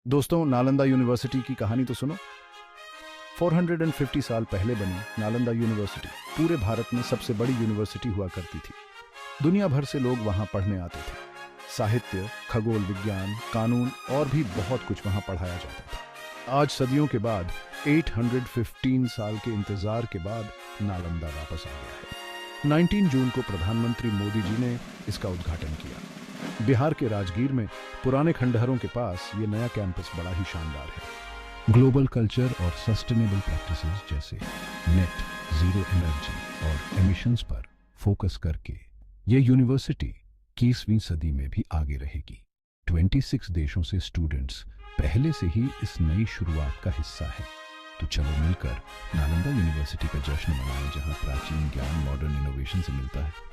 दोस्तों, नालंदा यूनिवर्सिटी की कहानी तो सुनो। 450 साल पहले बनी नालंदा यूनिवर्सिटी पूरे भारत में सबसे बड़ी यूनिवर्सिटी हुआ करती थी। दुनिया भर से लोग वहां पढ़ने आते थे। साहित्य, खगोल विज्ञान, कानून और भी बहुत कुछ वहां पढ़ाया जाता था। आज सदियों के बाद 815 साल के इंतजार के बाद नालंदा वापस आ गया है। 19 जून को प्रधानमंत्री मोदी जी ने इसका उद्घाटन किया। बिहार के राजगीर में पुराने खंडहरों के पास ये नया कैंपस बड़ा ही शानदार है। ग्लोबल कल्चर और सस्टेनेबल प्रैक्टिसेस जैसे नेट जीरो एनर्जी और एमिशंस पर फोकस करके ये यूनिवर्सिटी 21वीं सदी में भी आगे रहेगी। 26 देशों से स्टूडेंट्स पहले से ही इस नई शुरुआत का हिस्सा है। तो चलो मिलकर नालंदा यूनिवर्सिटी का जश्न मनाएं, जहां प्राचीन ज्ञान मॉडर्न इनोवेशन से मिलता है।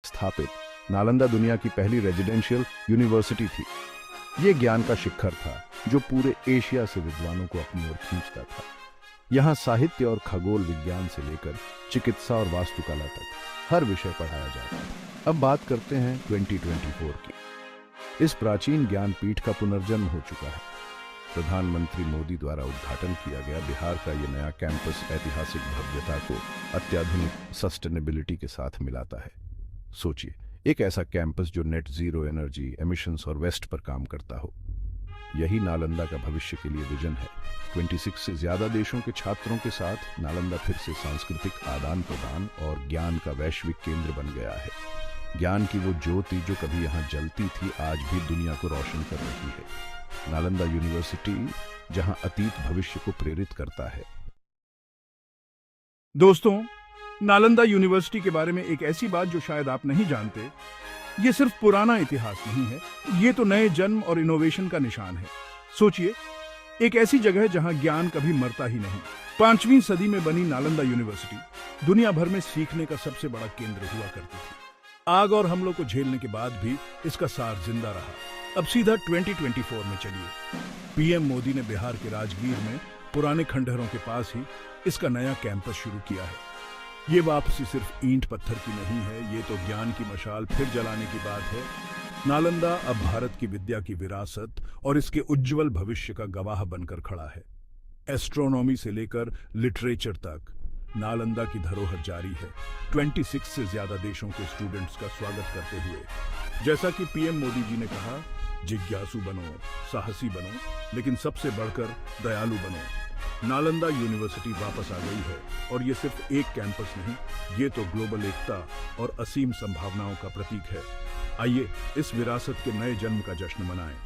स्थापित नालंदा दुनिया की पहली रेजिडेंशियल यूनिवर्सिटी थी। ये ज्ञान का शिखर था जो पूरे एशिया से विद्वानों को अपनी ओर खींचता था। यहाँ साहित्य और खगोल विज्ञान से लेकर चिकित्सा और वास्तुकला तक हर विषय पढ़ाया जाता था। अब बात करते हैं 2024 की। इस प्राचीन ज्ञानपीठ का पुनर्जन्म हो चुका है। प्रधानमंत्री मोदी द्वारा उद्घाटन किया गया बिहार का ये नया कैंपस ऐतिहासिक भव्यता को अत्याधुनिक सस्टेनेबिलिटी के साथ मिलाता है। सोचिए, एक ऐसा कैंपस जो नेट जीरो एनर्जी, एमिशंस और वेस्ट पर काम करता हो। यही नालंदा का भविष्य के लिए विजन है। 26 से ज्यादा देशों के छात्रों के साथ नालंदा फिर से सांस्कृतिक आदान प्रदान और ज्ञान का वैश्विक केंद्र बन गया है। ज्ञान की वो ज्योति जो कभी यहाँ जलती थी, आज भी दुनिया को रोशन कर रही है। नालंदा यूनिवर्सिटी जहां अतीत भविष्य को प्रेरित करता है। दोस्तों, नालंदा यूनिवर्सिटी के बारे में एक ऐसी बात जो शायद आप नहीं जानते, ये सिर्फ पुराना इतिहास नहीं है, ये तो नए जन्म और इनोवेशन का निशान है। सोचिए, एक ऐसी जगह जहां ज्ञान कभी मरता ही नहीं। 5वीं सदी में बनी नालंदा यूनिवर्सिटी दुनिया भर में सीखने का सबसे बड़ा केंद्र हुआ करती थी। आग और हमलों को झेलने के बाद भी इसका सार जिंदा रहा। अब सीधा 2024 में चलिए। पीएम मोदी ने बिहार के राजगीर में पुराने खंडहरों के पास ही इसका नया कैंपस शुरू किया है। ये वापसी सिर्फ ईंट पत्थर की नहीं है, ये तो ज्ञान की मशाल फिर जलाने की बात है। नालंदा अब भारत की विद्या की विरासत और इसके उज्जवल भविष्य का गवाह बनकर खड़ा है। एस्ट्रोनॉमी से लेकर लिटरेचर तक नालंदा की धरोहर जारी है। 26 से ज्यादा देशों के स्टूडेंट्स का स्वागत करते हुए, जैसा कि पीएम मोदी जी ने कहा, जिज्ञासु बनो, साहसी बनो, लेकिन सबसे बढ़कर दयालु बनो। नालंदा यूनिवर्सिटी वापस आ गई है और ये सिर्फ एक कैंपस नहीं, ये तो ग्लोबल एकता और असीम संभावनाओं का प्रतीक है। आइए इस विरासत के नए जन्म का जश्न मनाएं।